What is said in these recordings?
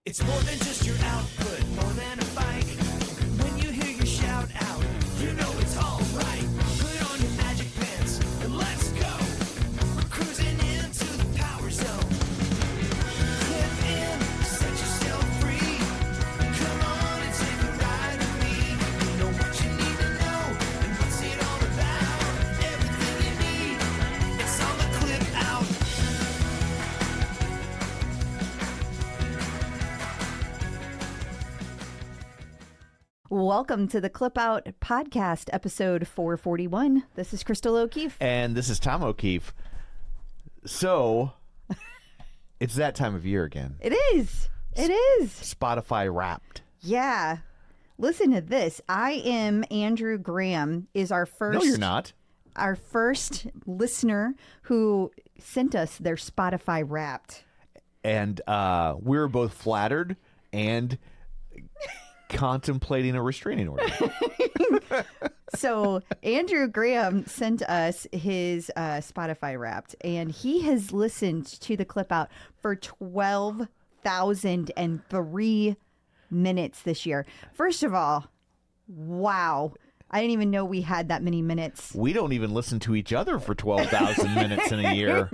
It's more than just your output, more than a bike. When you hear your shout out, you know it's all right. Put on your magic pants and let's go. We're cruising into the power zone. Clip in, set yourself free. Come on and take a ride with me. Know what you need to know and what's it all about. Everything you need, it's on the Clip Out. Welcome to the Clip Out podcast, episode 441. This is Crystal O'Keefe. And this is Tom O'Keefe. So, it's that time of year again. It is. It is. Spotify Wrapped. Yeah. Listen to this. I am Andrew Graham is our first. No, you're not. Our first listener who sent us their Spotify Wrapped. And we were both flattered and contemplating a restraining order. So Andrew Graham sent us his Spotify Wrapped, and he has listened to the Clip Out for 12,003 minutes this year. First of all, wow. I didn't even know we had that many minutes. We don't even listen to each other for 12,000 minutes in a year.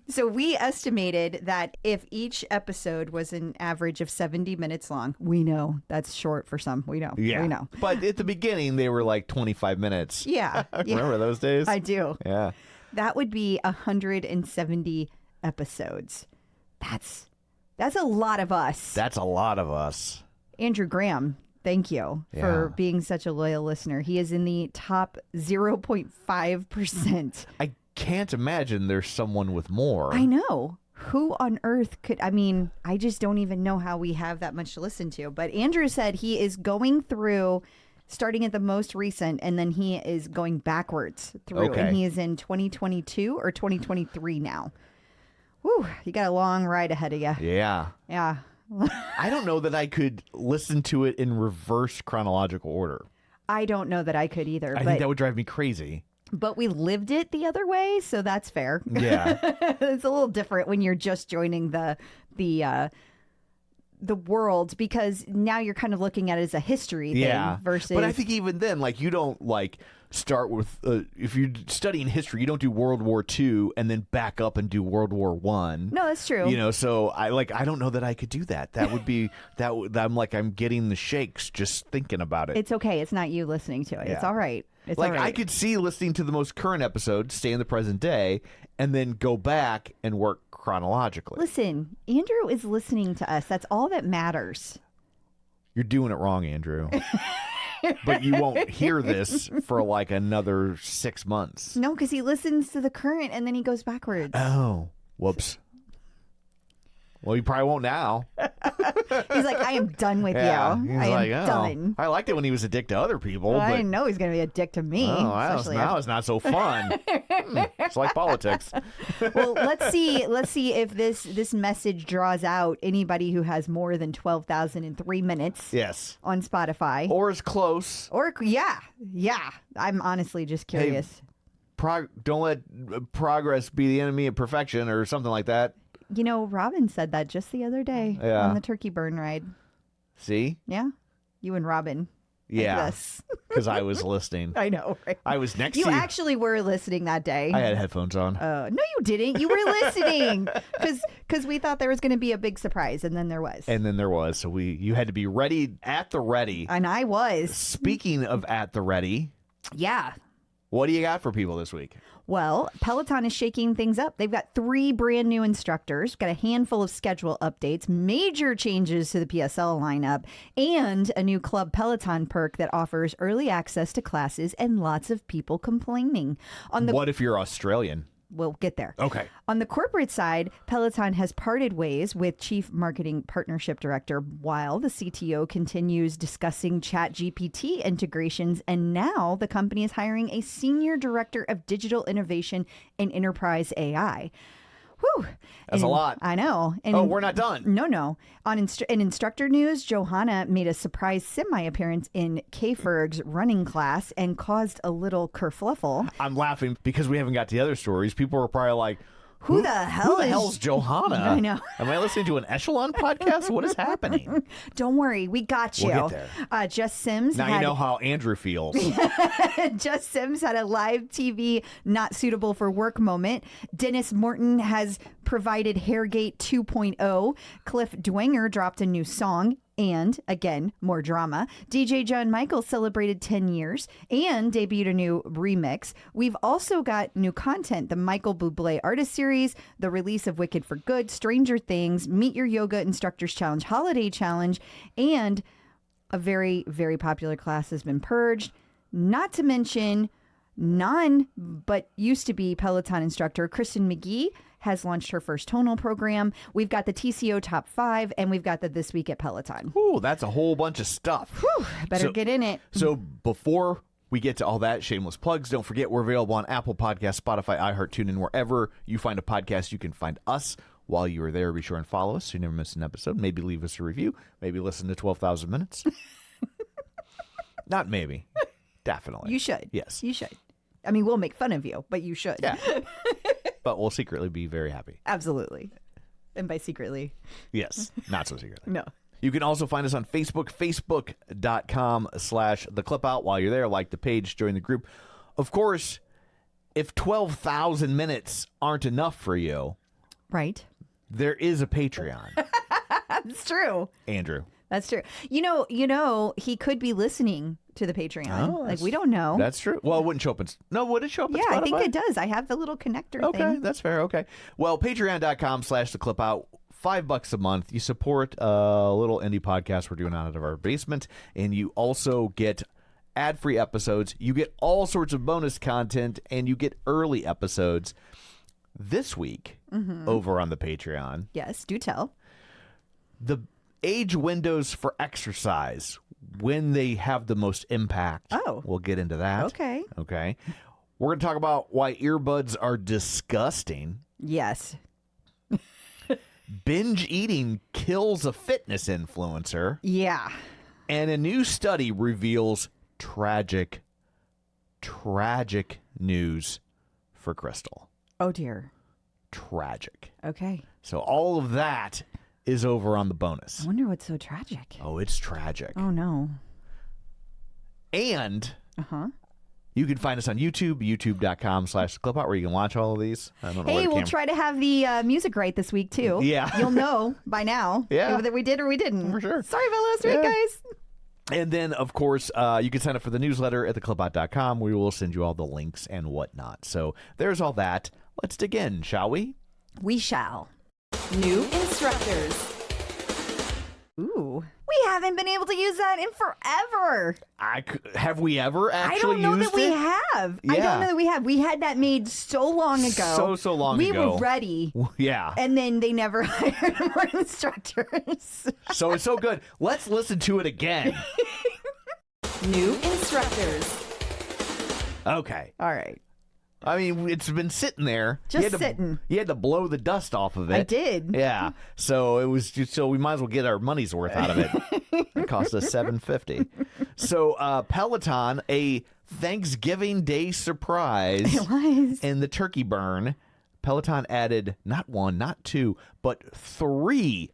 So we estimated that if each episode was an average of 70 minutes long, we know that's short for some. We know. Yeah. We know. But at the beginning, they were like 25 minutes. Yeah. Remember those days? I do. Yeah. That would be 170 episodes. That's a lot of us. That's a lot of us. Andrew Graham, thank you for being such a loyal listener. He is in the top 0.5%. I can't imagine there's someone with more. I know. Who on earth could, I just don't even know how we have that much to listen to. But Andrew said he is going through, starting at the most recent, and then he is going backwards through. Okay. And he is in 2022 or 2023 now. Whew, you got a long ride ahead of you. Yeah. Yeah. I don't know that I could listen to it in reverse chronological order. I don't know that I could either. I think that would drive me crazy. But we lived it the other way, so that's fair. Yeah. It's a little different when you're just joining the world, because now you're kind of looking at it as a history thing versus. But I think even then, like, you don't start with if you're studying history, you don't do World War II and then back up and do World War One. No, that's true. So I don't know that I could do that. That would be I'm getting the shakes just thinking about it. It's okay. It's not you listening to it. Yeah. It's all right. It's like all right. I could see listening to the most current episode, stay in the present day, and then go back and work chronologically. Listen, Andrew is listening to us. That's all that matters. You're doing it wrong, Andrew. But you won't hear this for like another 6 months. No, because he listens to the current and then he goes backwards. Oh, whoops. Well, you probably won't now. He's like, I am done with you. He's I am done. I liked it when he was a dick to other people. I but, didn't know he's going to be a dick to me. Oh, especially now it's not so fun. It's like politics. Well, let's see if this message draws out anybody who has more than 12,003 minutes. Yes. On Spotify. Or as close. Or yeah. I'm honestly just curious. Don't let progress be the enemy of perfection or something like that. You know, Robin said that just the other day on the turkey burn ride. See? Yeah. You and Robin. Yeah. Because I was listening. I know, right? I was next You to you. actually were listening that day. I had headphones on. No, you didn't. You were listening because we thought there was going to be a big surprise, and then there was. So you had to be ready at the ready. And I was. Speaking of at the ready. Yeah. What do you got for people this week? Well, Peloton is shaking things up. They've got 3 brand new instructors, got a handful of schedule updates, major changes to the PSL lineup, and a new Club Peloton perk that offers early access to classes and lots of people complaining. What if you're Australian? We'll get there. Okay. On the corporate side, Peloton has parted ways with Chief Marketing Partnership Director while the CTO continues discussing ChatGPT integrations. And now the company is hiring a Senior Director of Digital Innovation and Enterprise AI. Whew. That's a lot. I know. And we're not done. No. In instructor news, Johanna made a surprise semi-appearance in K-Ferg's running class and caused a little kerfluffle. I'm laughing because we haven't got to the other stories. People were probably like, Who the hell hell's Johanna? I know. Am I listening to an Echelon podcast? What is happening? Don't worry, we got you. We'll get there. Jess Sims. Now you know how Andrew feels. Jess Sims had a live TV not suitable for work moment. Denis Morton has provided Hairgate 2.0. Cliff Dwenger dropped a new song. And, again, more drama. DJ John Michael celebrated 10 years and debuted a new remix. We've also got new content, the Michael Bublé Artist Series, the release of Wicked for Good, Stranger Things, Meet Your Yoga Instructors Challenge, Holiday Challenge, and a very, very popular class has been purged. Not to mention, but used to be Peloton instructor Kristen McGee has launched her first tonal program. We've got the TCO Top 5, and we've got the This Week at Peloton. Ooh, that's a whole bunch of stuff. Whew, better get in it. So before we get to all that, shameless plugs, don't forget we're available on Apple Podcasts, Spotify, iHeart, TuneIn, wherever you find a podcast, you can find us. While you are there, be sure and follow us so you never miss an episode. Maybe leave us a review. Maybe listen to 12,000 minutes. Not maybe. Definitely. You should. Yes. You should. I mean, we'll make fun of you, but you should. Yeah. But we'll secretly be very happy. Absolutely. And by secretly. Yes. Not so secretly. No. You can also find us on Facebook, facebook.com/theclipout. While you're there, like the page, join the group. Of course, if 12,000 minutes aren't enough for you, right, there is a Patreon. That's true. Andrew. That's true. You know, he could be listening to the Patreon. Like, we don't know. That's true. Well, it wouldn't show up in... No, would it show up in Spotify? Yeah, I think it does. I have the little connector thing. Okay, that's fair. Okay. Well, patreon.com/theclipout. $5 a month. You support a little indie podcast we're doing out of our basement, and you also get ad-free episodes. You get all sorts of bonus content, and you get early episodes. This week, over on the Patreon. Yes, do tell. The age windows for exercise, when they have the most impact. Oh. We'll get into that. Okay. Okay. We're going to talk about why earbuds are disgusting. Yes. Binge eating kills a fitness influencer. Yeah. And a new study reveals tragic news for Crystal. Oh, dear. Tragic. Okay. So all of that is over on the bonus. I wonder what's so tragic. Oh, it's tragic. Oh, no. And you can find us on YouTube, youtube.com/clipout, where you can watch all of these. I don't know. Hey, we'll try to have the music right this week, too. Yeah. You'll know by now whether we did or we didn't. For sure. Sorry about last week, guys. And then, of course, you can sign up for the newsletter at theclipout.com. We will send you all the links and whatnot. So there's all that. Let's dig in, shall we? We shall. New instructors. Ooh. We haven't been able to use that in forever. Have we ever actually used it? I don't know that we have. Yeah. I don't know that we have. We had that made so long ago. So long ago. We ago. were ready. Yeah. And then they never hired more instructors. So it's so good. Let's listen to it again. New instructors. Okay. All right. I mean, it's been sitting there. Just sitting. You had to blow the dust off of it. I did. Yeah. So it was just, so we might as well get our money's worth out of it. It cost us $7.50. So Peloton, a Thanksgiving Day surprise. It was. In the turkey burn, Peloton added not one, not two, but 3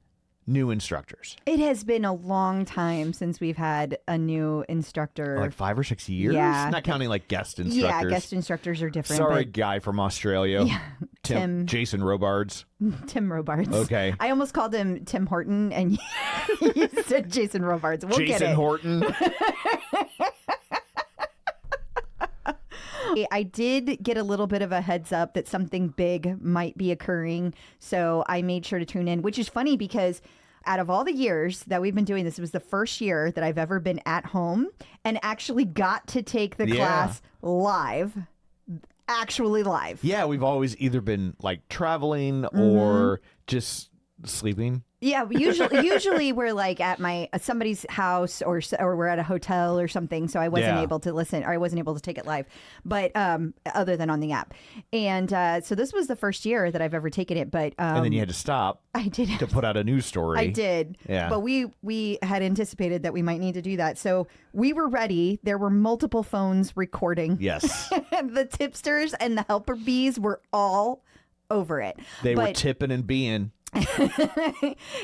new instructors. It has been a long time since we've had a new instructor. Like 5 or 6 years? Yeah. Not counting like guest instructors. Yeah, guest instructors are different. Sorry, but guy from Australia. Yeah, Tim. Jason Robards. Tim Robards. Okay. I almost called him Tim Horton, and you said Jason Robards. We'll get it. Jason Horton. I did get a little bit of a heads up that something big might be occurring, so I made sure to tune in, which is funny because out of all the years that we've been doing this, it was the first year that I've ever been at home and actually got to take the class live. Actually live. Yeah, we've always either been like traveling or just sleeping. Yeah, usually we're like at somebody's house or we're at a hotel or something, so I wasn't able to listen, or I wasn't able to take it live, but other than on the app. And so this was the first year that I've ever taken it, but and then you had to stop. I did to put out a news story. I did. Yeah. But we had anticipated that we might need to do that, so we were ready. There were multiple phones recording. Yes. The tipsters and the helper bees were all over it. They were But tipping and being.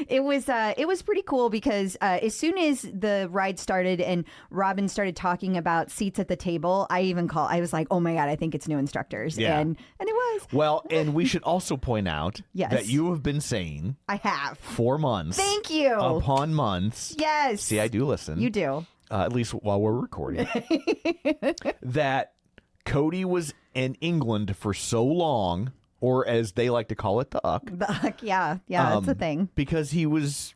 it was pretty cool because as soon as the ride started and Robin started talking about seats at the table, I was like, oh my God, I think it's new instructors. Yeah. And it was. Well, and we should also point out Yes. that you have been saying I have. 4 months. Thank you. Upon months. Yes. See, I do listen. You do. At least while we're recording. That Cody was in England for so long, or as they like to call it, the UCK. The UCK, yeah, that's a thing. Because he was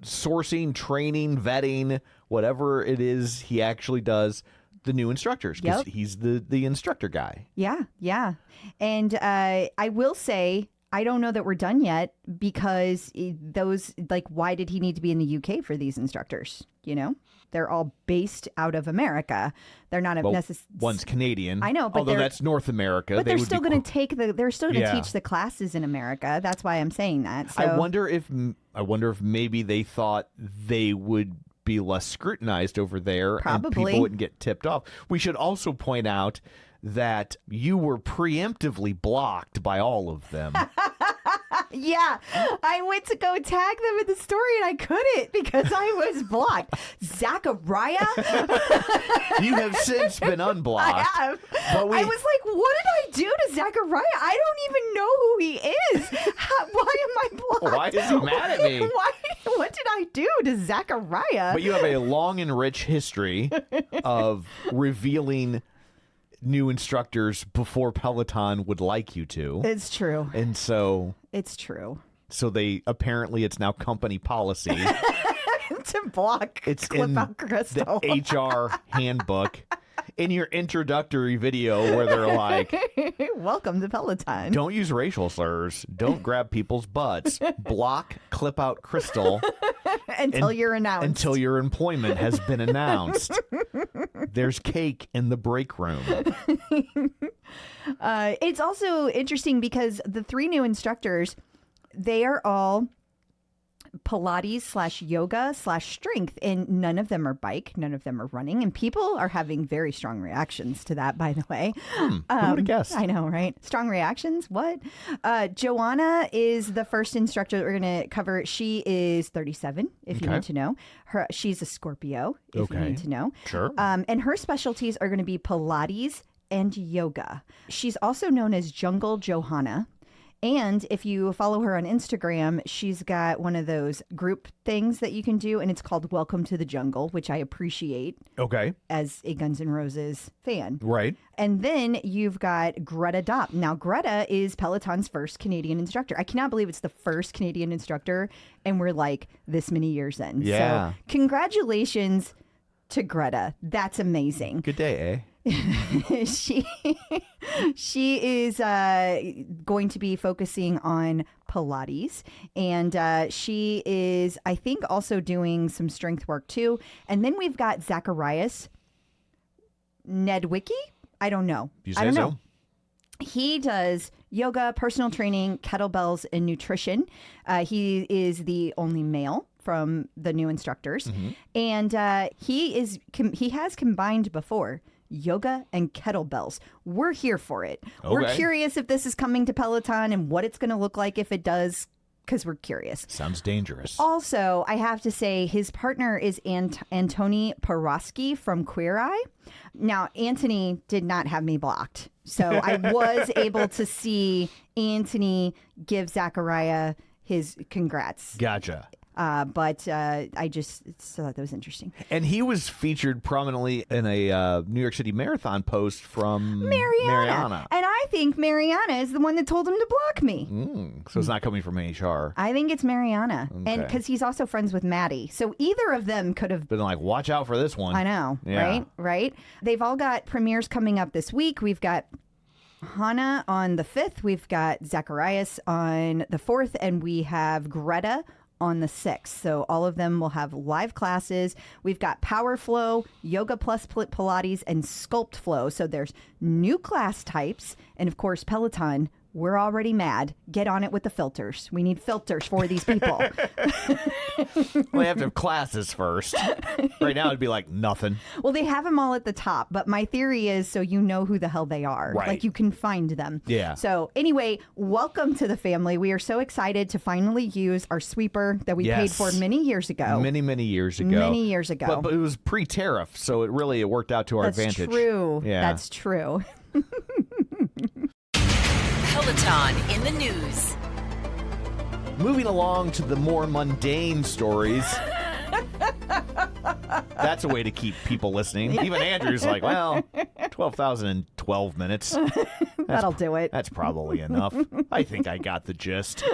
sourcing, training, vetting, whatever it is he actually does, the new instructors. Because he's the instructor guy. Yeah. And I will say, I don't know that we're done yet because why did he need to be in the UK for these instructors? You know? They're all based out of America. They're not necessarily. One's Canadian. I know, but although that's North America. But they're still going to they're still going to Yeah. teach the classes in America. That's why I'm saying that. So, I wonder if maybe they thought they would be less scrutinized over there, and Probably. people wouldn't get tipped off. We should also point out that you were preemptively blocked by all of them. yeah, I went to go tag them in the story and I couldn't because I was blocked. Zachariah? You have since been unblocked. I have. But I was like, what did I do to Zachariah? I don't even know who he is. Why am I blocked? Why is he mad at me? What did I do to Zachariah? But you have a long and rich history of revealing new instructors before Peloton would like you to. It's true. And so It's true. So it's now company policy. To block It's Clip in Out Crystal. the HR handbook. In your introductory video where they're like, Welcome to Peloton. don't use racial slurs, don't grab people's butts, block Clip Out Crystal until you're announced. until your employment has been announced. There's cake in the break room. It's also interesting because the 3 new instructors, they are all Pilates/yoga/strength, and none of them are bike, none of them are running, and people are having very strong reactions to that, by the way. Who would have guessed? I know, right? Strong reactions? What? Joanna is the first instructor that we're going to cover. She is 37, if you Okay. need to know. She's a Scorpio, if you Okay. need to know. Sure. And her specialties are going to be Pilates and yoga. She's also known as Jungle Johanna. And if you follow her on Instagram, she's got one of those group things that you can do, and it's called Welcome to the Jungle, which I appreciate Okay. as a Guns N' Roses fan. Right. And then you've got Greta Dopp. Now, Greta is Peloton's first Canadian instructor. I cannot believe it's the first Canadian instructor, and we're like this many years in. Yeah. So congratulations to Greta. That's amazing. Good day, eh? she is going to be focusing on Pilates, and she is, I think, also doing some strength work too. And then we've got Zacharias Nedwicki. I don't know. You I say don't so? know. He does yoga, personal training, kettlebells, and nutrition. He is the only male from the new instructors, and he has combined before yoga and kettlebells. We're here for it. We're Okay. curious if this is coming to Peloton and what it's going to look like if it does, because we're curious. Sounds dangerous. Also, I have to say his partner is Antoni Porowski from Queer Eye. Now, Anthony did not have me blocked, so I was able to see Anthony give Zachariah his congrats. Gotcha. But I just thought that was interesting. And he was featured prominently in a New York City Marathon post from Mariana. And I think Mariana is the one that told him to block me. So it's not coming from HR. I think it's Mariana. And Okay. because he's also friends with Maddie. So either of them could have. Been like, watch out for this one. I know, Yeah. right? They've all got premieres coming up this week. We've got Hannah on the 5th. We've got Zacharias on the 4th. And we have Greta on the 6th. So all of them will have live classes. We've got Power Flow, Yoga Plus Pilates, and Sculpt Flow. So there's new class types. And of course, Peloton we're already mad. Get on it with the filters. We need filters for these people. Well, they have to have classes first. Right now, it'd be like nothing. Well, they have them all at the top, but my theory is so you know who the hell they are. Right. Like you can find them. Yeah. So anyway, welcome to the family. We are so excited to finally use our sweeper that we paid for many years ago. Many years ago. Many years ago. But it was pre-tariff, so it worked out to our advantage. That's true. Yeah. That's true. Peloton in the news. Moving along to the more mundane stories. That's a way to keep people listening. Even Andrew's like, well, 12,012 minutes. That'll do it. That's probably enough. I think I got the gist.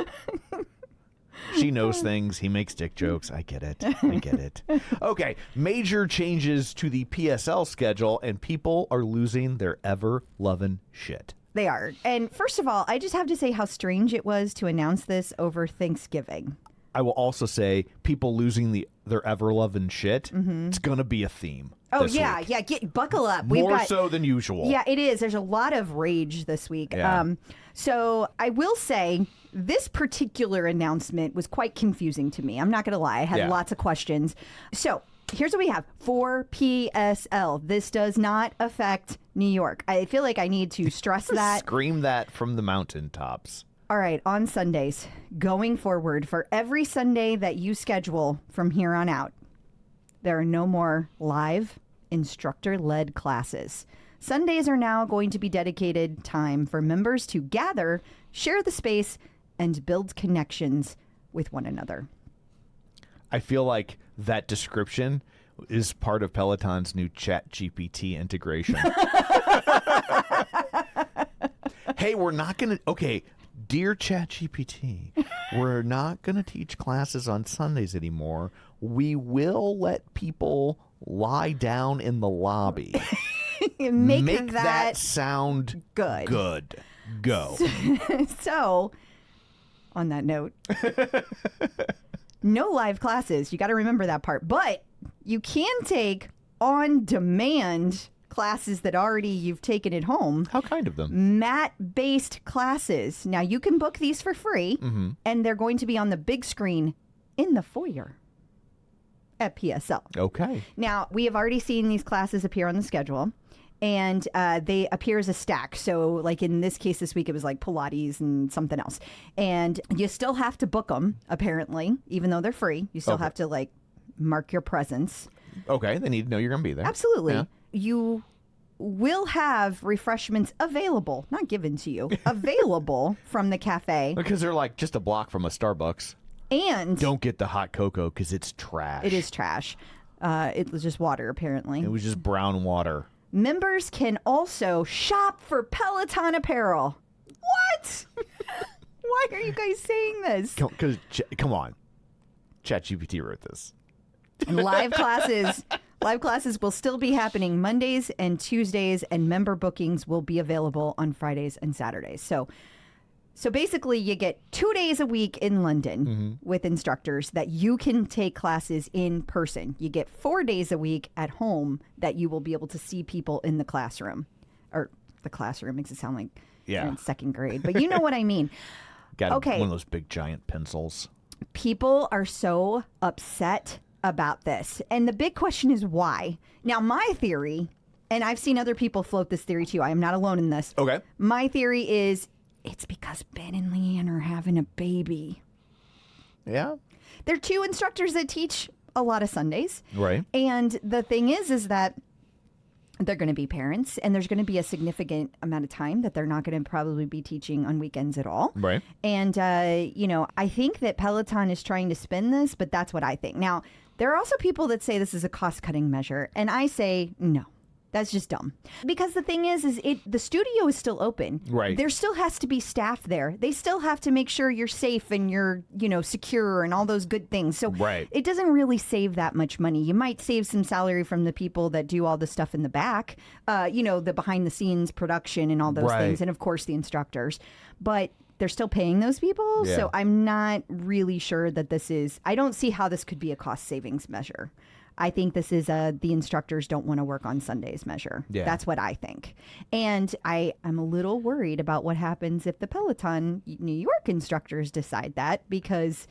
She knows things. He makes dick jokes. I get it. I get it. Okay. Major changes to the PSL schedule, and people are losing their ever-loving shit. They are. And first of all, I just have to say how strange it was to announce this over Thanksgiving. I will also say people losing their ever-loving shit. It's going to be a theme. Oh, this yeah. week. Yeah. Buckle up. More so than usual. Yeah, it is. There's a lot of rage this week. Yeah. So I will say this particular announcement was quite confusing to me. I'm not going to lie. I had lots of questions. So here's what we have for PSL. This does not affect New York. I feel like I need to stress that. Scream that from the mountaintops. All right, on Sundays, going forward, for every Sunday that you schedule from here on out, there are no more live instructor-led classes. Sundays are now going to be dedicated time for members to gather, share the space, and build connections with one another. I feel like that description is part of Peloton's new ChatGPT integration. Hey, we're not going to... Okay, dear ChatGPT, we're not going to teach classes on Sundays anymore. We will let people lie down in the lobby. Make that sound good. Good. Go. So, on that note, no live classes. You got to remember that part. But you can take on-demand classes that already you've taken at home. How kind of them? Mat-based classes. Now, you can book these for free, and they're going to be on the big screen in the foyer at PSL. Okay. Now, we have already seen these classes appear on the schedule, and they appear as a stack. So, like in this case this week, it was like Pilates and something else. And you still have to book them, apparently, even though they're free. You still have to, like, mark your presence. Okay, they need to know you're going to be there. Absolutely. Yeah. You will have refreshments available, not given to you, available from the cafe. Because they're like just a block from a Starbucks. And Don't get the hot cocoa because it's trash. it is trash. It was just water, apparently. It was just brown water. Members can also shop for Peloton apparel. What? Why are you guys saying this? Because, come on. ChatGPT wrote this. And live classes will still be happening Mondays and Tuesdays, and member bookings will be available on Fridays and Saturdays. So basically, you get 2 days a week in London with instructors that you can take classes in person. You get 4 days a week at home that you will be able to see people in the classroom. Or the classroom makes it sound like you're in second grade, but you know what I mean. Got Okay. one of those big giant pencils. People are so upset about this. And the big question is why? Now, my theory, and I've seen other people float this theory too. I am not alone in this. Okay. My theory is it's because Ben and Leanne are having a baby. Yeah. They're two instructors that teach a lot of Sundays. Right. And the thing is that they're going to be parents, and there's going to be a significant amount of time that they're not going to probably be teaching on weekends at all. Right. And, I think that Peloton is trying to spin this, but that's what I think. Now, there are also people that say this is a cost-cutting measure, and I say no. That's just dumb. Because the thing is the studio is still open. Right. There still has to be staff there. They still have to make sure you're safe and you're, secure and all those good things. So Right. it doesn't really save that much money. You might save some salary from the people that do all the stuff in the back, the behind the scenes production and all those Right. things. And of course the instructors. But they're still paying those people. Yeah. So I'm not really sure that I don't see how this could be a cost savings measure. I think this is the instructors don't want to work on Sundays measure. Yeah. That's what I think. And I'm a little worried about what happens if the Peloton New York instructors decide that, because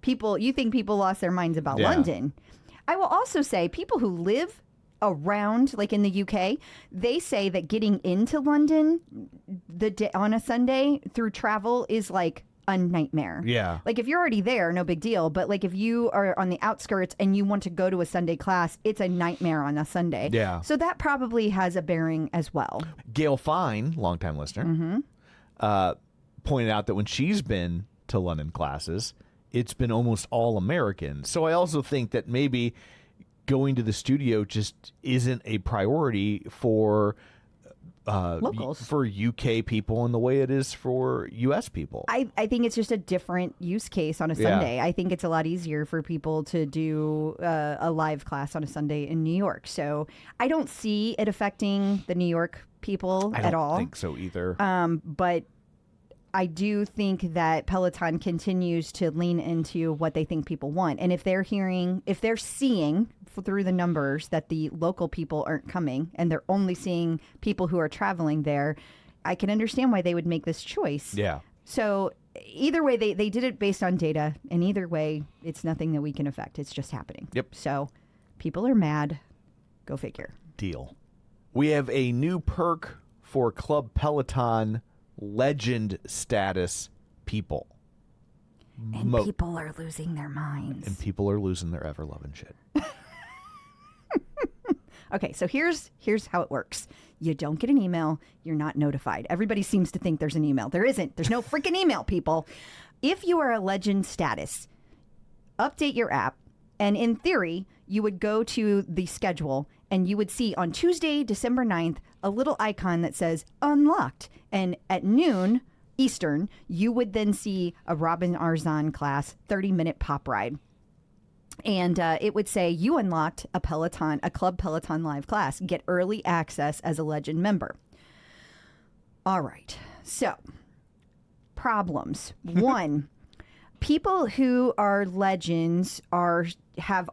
you think people lost their minds about Yeah. London. I will also say people who live around, like in the UK, they say that getting into London on a Sunday through travel is like a nightmare. Yeah. Like if you're already there, no big deal. But like if you are on the outskirts and you want to go to a Sunday class, it's a nightmare on a Sunday. Yeah. So that probably has a bearing as well. Gail Fine, longtime listener, pointed out that when she's been to London classes, it's been almost all American. So I also think that maybe going to the studio just isn't a priority for Locals. for UK people in the way it is for US people. I think it's just a different use case on a Yeah. Sunday. I think it's a lot easier for people to do a live class on a Sunday in New York. So I don't see it affecting the New York people I at don't all. think so either. But I do think that Peloton continues to lean into what they think people want. And if they're seeing through the numbers that the local people aren't coming and they're only seeing people who are traveling there, I can understand why they would make this choice. Yeah. So either way, they did it based on data. And either way, it's nothing that we can affect. It's just happening. Yep. So people are mad. Go figure. Deal. We have a new perk for Club Peloton legend status people. And people are losing their minds. And people are losing their ever-loving shit. Okay, so here's how it works. You don't get an email. You're not notified. Everybody seems to think there's an email. There isn't. There's no freaking email, people. If you are a legend status, update your app. And in theory, you would go to the schedule and you would see on Tuesday, December 9th, a little icon that says unlocked. And at noon Eastern, you would then see a Robin Arzon class 30-minute pop ride. And it would say you unlocked a Club Peloton live class. Get early access as a legend member. All right. So, problems. One, people who are legends have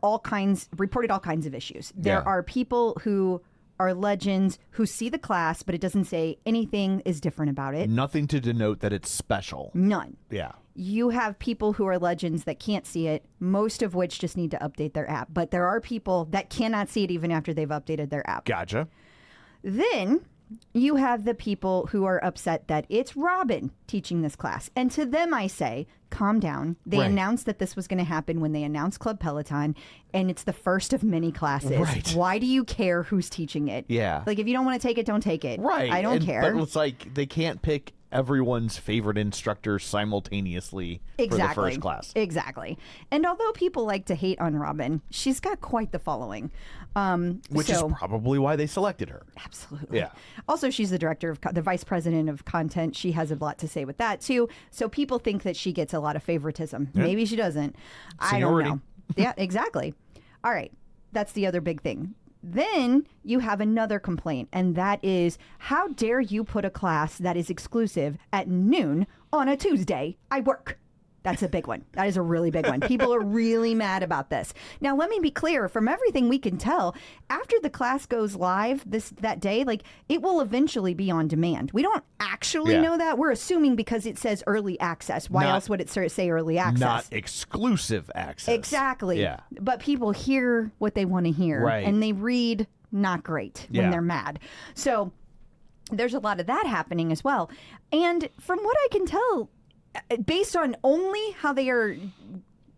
reported all kinds of issues. There Yeah. are people who are legends who see the class, but it doesn't say anything is different about it. Nothing to denote that it's special. None. Yeah. You have people who are legends that can't see it, most of which just need to update their app. But there are people that cannot see it even after they've updated their app. Gotcha. Then you have the people who are upset that it's Robin teaching this class. And to them, I say, calm down. They Right. announced that this was going to happen when they announced Club Peloton, and it's the first of many classes. Right. Why do you care who's teaching it? Yeah. Like, if you don't want to take it, don't take it. Right. I don't care. But it's like they can't pick everyone's favorite instructor simultaneously for the first class. Exactly. And although people like to hate on Robin, she's got quite the following. Which is probably why they selected her. Absolutely. Yeah. Also, she's the vice president of content. She has a lot to say with that, too. So people think that she gets a lot of favoritism. Maybe she doesn't. Seniority. I don't know. Yeah, exactly. All right. That's the other big thing. Then you have another complaint, and that is, how dare you put a class that is exclusive at noon on a Tuesday? I work. That's a big one. That is a really big one. People are really mad about this. Now, let me be clear. From everything we can tell, after the class goes live that day, like, it will eventually be on demand. We don't actually know that. We're assuming because it says early access. Why else would it say early access? Not exclusive access. Exactly. Yeah. But people hear what they want to hear. Right. And they read not great when they're mad. So there's a lot of that happening as well. And from what I can tell, based on only how they are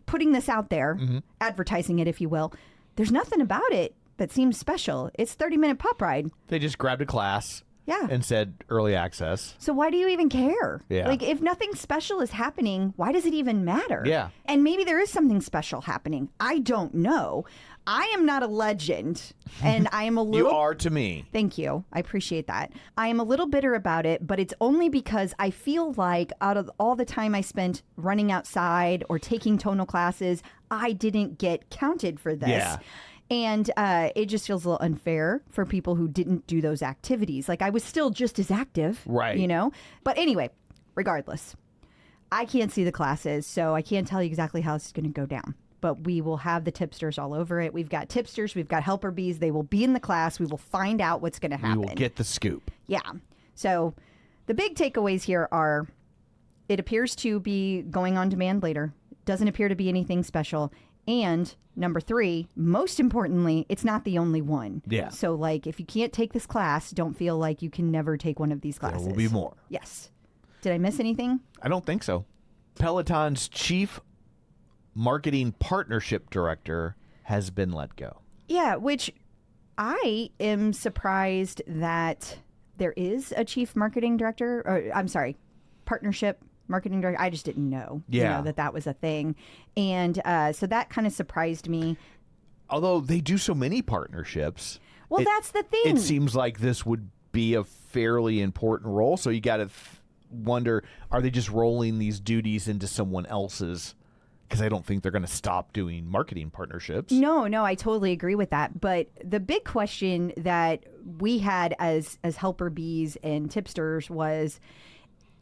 putting this out there, advertising it, if you will, there's nothing about it that seems special. It's 30-minute pop ride. They just grabbed a class and said early access. So why do you even care? Yeah. Like, if nothing special is happening, why does it even matter? Yeah. And maybe there is something special happening. I don't know. I am not a legend, and I am a little... You are to me. Thank you. I appreciate that. I am a little bitter about it, but it's only because I feel like out of all the time I spent running outside or taking tonal classes, I didn't get counted for this. Yeah. And it just feels a little unfair for people who didn't do those activities. Like, I was still just as active. Right. You know? But anyway, regardless, I can't see the classes, so I can't tell you exactly how this is going to go down. But we will have the tipsters all over it. We've got tipsters. We've got helper bees. They will be in the class. We will find out what's going to happen. We will get the scoop. Yeah. So the big takeaways here are it appears to be going on demand later. Doesn't appear to be anything special. And number 3, most importantly, it's not the only one. Yeah. So, like, if you can't take this class, don't feel like you can never take one of these classes. There will be more. Yes. Did I miss anything? I don't think so. Peloton's chief marketing partnership director has been let go. Yeah, which I am surprised that there is a chief marketing director, or I'm sorry, partnership marketing director. I just didn't know, that was a thing. And so that kind of surprised me. Although they do so many partnerships. Well, that's the thing. It seems like this would be a fairly important role. So you got to wonder, are they just rolling these duties into someone else's? Because I don't think they're going to stop doing marketing partnerships. No, I totally agree with that. But the big question that we had as helper bees and tipsters was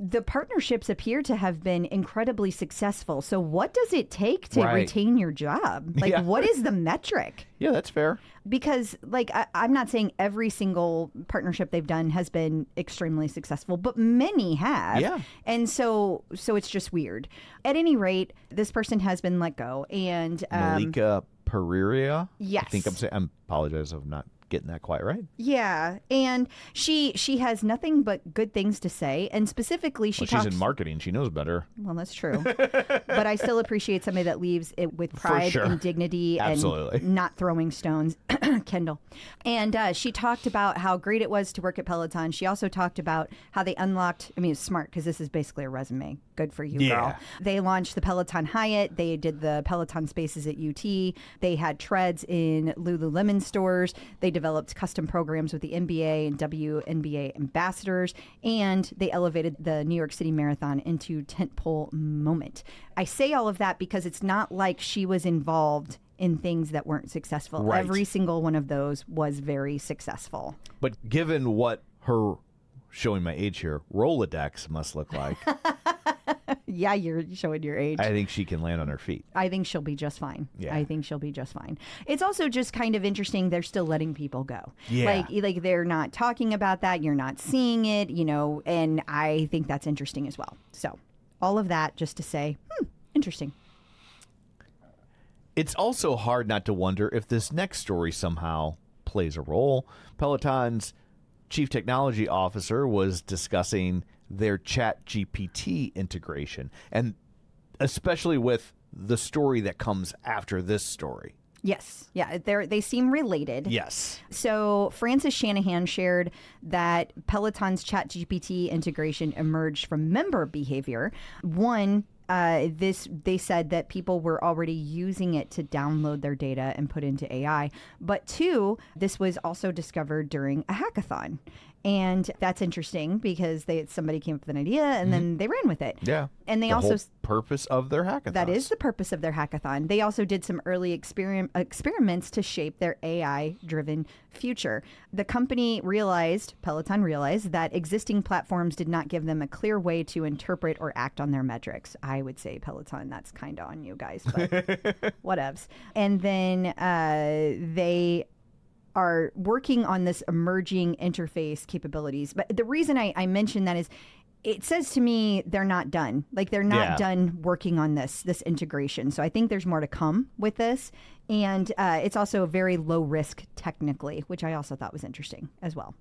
the partnerships appear to have been incredibly successful. So what does it take to retain your job? Like, what is the metric? Yeah, that's fair. Because, like, I'm not saying every single partnership they've done has been extremely successful, but many have. Yeah. And so it's just weird. At any rate, this person has been let go. And Malika Pereira. Yes. I think I apologize if I'm not getting that quite right. Yeah, and she has nothing but good things to say, and specifically She's in marketing. She knows better. Well, that's true. But I still appreciate somebody that leaves it with pride and dignity and not throwing stones. Kendall. And she talked about how great it was to work at Peloton. She also talked about how they unlocked, it's smart because this is basically a resume. Good for you, girl. They launched the Peloton Hyatt. They did the Peloton spaces at UT. They had treads in Lululemon stores. They developed custom programs with the NBA and WNBA ambassadors. And they elevated the New York City Marathon into tentpole moment. I say all of that because it's not like she was involved in things that weren't successful. Right. Every single one of those was very successful. But given what her, showing my age here, Rolodex must look like, yeah, you're showing your age. I think she can land on her feet. I think she'll be just fine. Yeah. I think she'll be just fine. It's also just kind of interesting. They're still letting people go. Yeah. Like they're not talking about that. You're not seeing it, and I think that's interesting as well. So all of that just to say, interesting. It's also hard not to wonder if this next story somehow plays a role. Peloton's chief technology officer was discussing their ChatGPT integration, and especially with the story that comes after this story. Yes. Yeah. They seem related. Yes. So Francis Shanahan shared that Peloton's ChatGPT integration emerged from member behavior. One, they said that people were already using it to download their data and put into AI. But 2, this was also discovered during a hackathon. And that's interesting because somebody came up with an idea and then they ran with it. Yeah. And they the also whole purpose of their hackathon. That is the purpose of their hackathon. They also did some early experiments to shape their AI-driven future. The company Peloton realized that existing platforms did not give them a clear way to interpret or act on their metrics. I would say, Peloton, that's kind of on you guys, but whatevs. And then they are working on this emerging interface capabilities. But the reason I mention that is it says to me they're not done. Like, they're not done working on this integration. So I think there's more to come with this. And it's also very low risk technically, which I also thought was interesting as well.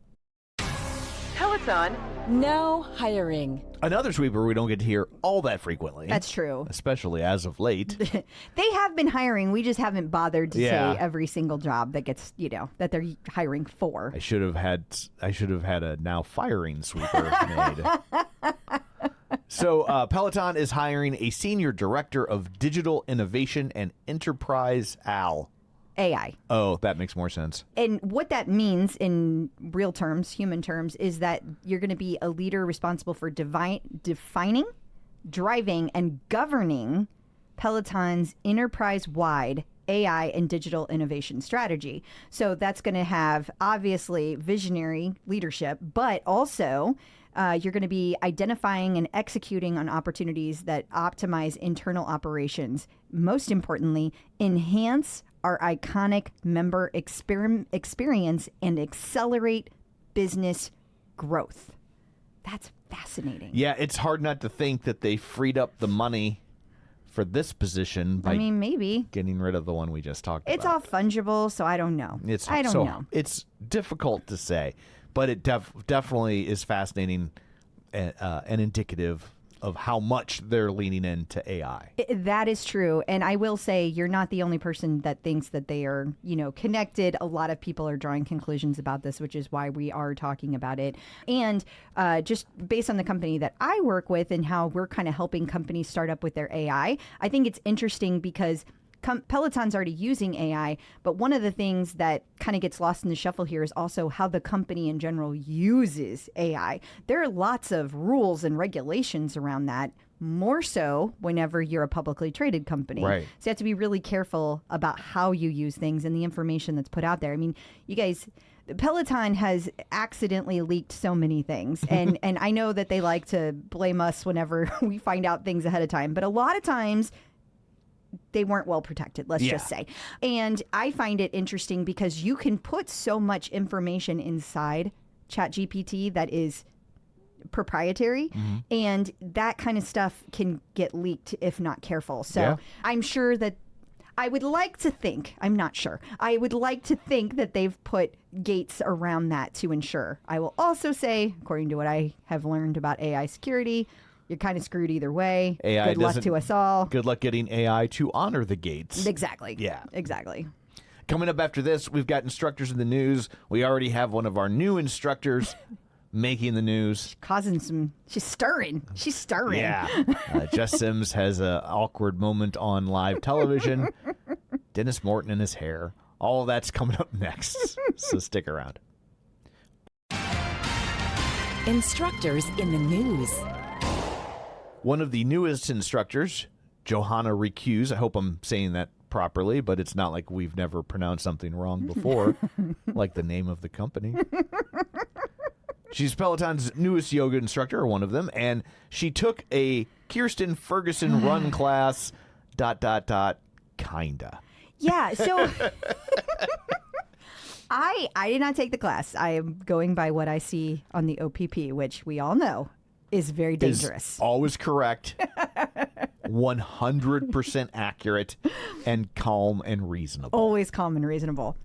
Peloton now hiring. Another sweeper we don't get to hear all that frequently. That's true. Especially as of late. They have been hiring. We just haven't bothered to say every single job that gets, that they're hiring for. I should have had a now firing sweeper made. So Peloton is hiring a senior director of digital innovation and enterprise AI. Oh, that makes more sense. And what that means in real terms, human terms, is that you're going to be a leader responsible for defining, driving, and governing Peloton's enterprise-wide AI and digital innovation strategy. So that's going to have, obviously, visionary leadership, but also You're going to be identifying and executing on opportunities that optimize internal operations. Most importantly, enhance our iconic member experience and accelerate business growth. That's fascinating. Yeah, it's hard not to think that they freed up the money for this position by maybe getting rid of the one we just talked about. It's all fungible, so I don't know. I don't know. It's difficult to say, but it definitely is fascinating and indicative of how much they're leaning into AI. That is true. And I will say you're not the only person that thinks that they are, connected. A lot of people are drawing conclusions about this, which is why we are talking about it. And just based on the company that I work with and how we're kind of helping companies start up with their AI, I think it's interesting because Peloton's already using AI, but one of the things that kind of gets lost in the shuffle here is also how the company in general uses AI. There are lots of rules and regulations around that, more so whenever you're a publicly traded company. Right. So you have to be really careful about how you use things and the information that's put out there. I mean, you guys, Peloton has accidentally leaked so many things. And I know that they like to blame us whenever we find out things ahead of time. But a lot of times, they weren't well protected, let's just say. And I find it interesting because you can put so much information inside ChatGPT that is proprietary, and that kind of stuff can get leaked if not careful. So I'm sure that I would like to think, I'm not sure, I would like to think that they've put gates around that to ensure. I will also say, according to what I have learned about AI security, you're kind of screwed either way. AI Good luck to us all. Good luck getting AI to honor the gates. Exactly. Yeah. Exactly. Coming up after this, we've got instructors in the news. We already have one of our new instructors making the news. She's stirring. She's stirring. Yeah. Jess Sims has an awkward moment on live television. Denis Morton and his hair. All of that's coming up next. So stick around. Instructors in the news. One of the newest instructors, Johanna Ricouz. I hope I'm saying that properly, but it's not like we've never pronounced something wrong before, like the name of the company. She's Peloton's newest yoga instructor, or one of them, and she took a Kirsten Ferguson run class, ... kinda. Yeah, so I did not take the class. I am going by what I see on the OPP, which we all know is very dangerous. Is always correct, 100% accurate, and calm and reasonable. Always calm and reasonable.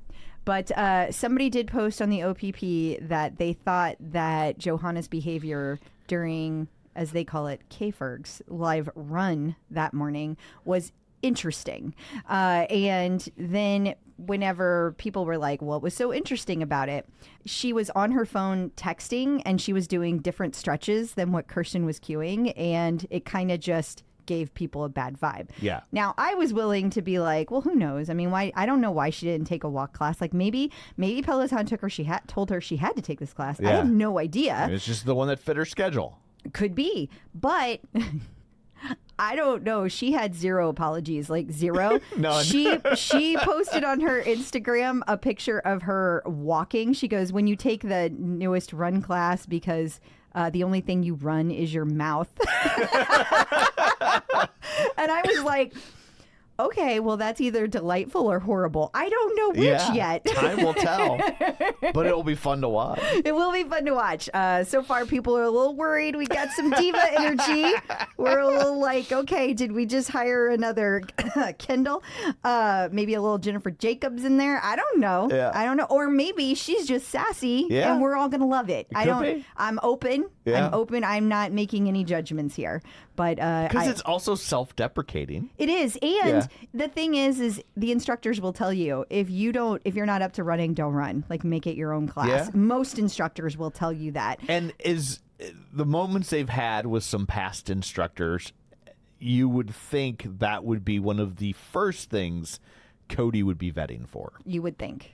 But somebody did post on the OPP that they thought that Johanna's behavior during, as they call it, K-Ferg's live run that morning was interesting. And then whenever people were like, what was so interesting about it? She was on her phone texting and she was doing different stretches than what Kirsten was cueing. And it kind of just gave people a bad vibe. Yeah. Now, I was willing to be like, well, who knows? I mean, why? I don't know why she didn't take a walk class. Like maybe Peloton told her she had to take this class. Yeah. I have no idea. It's just the one that fit her schedule. Could be. But I don't know. She had zero apologies, like zero. None. She posted on her Instagram a picture of her walking. She goes, when you take the newest run class because the only thing you run is your mouth. And I was like, okay, well, that's either delightful or horrible. I don't know which yet. Time will tell. But it will be fun to watch. It will be fun to watch. So far, people are a little worried. We got some diva energy. We're a little like, okay, did we just hire another Kendall? Maybe a little Jennifer Jacobs in there. I don't know. Yeah. I don't know. Or maybe she's just sassy and we're all going to love it. I'm open. Yeah. I'm open. I'm not making any judgments here. But because it's also self-deprecating. It is. And the thing is the instructors will tell you if you're not up to running, don't run. Like make it your own class. Yeah. Most instructors will tell you that. And is the moments they've had with some past instructors, you would think that would be one of the first things Cody would be vetting for. You would think.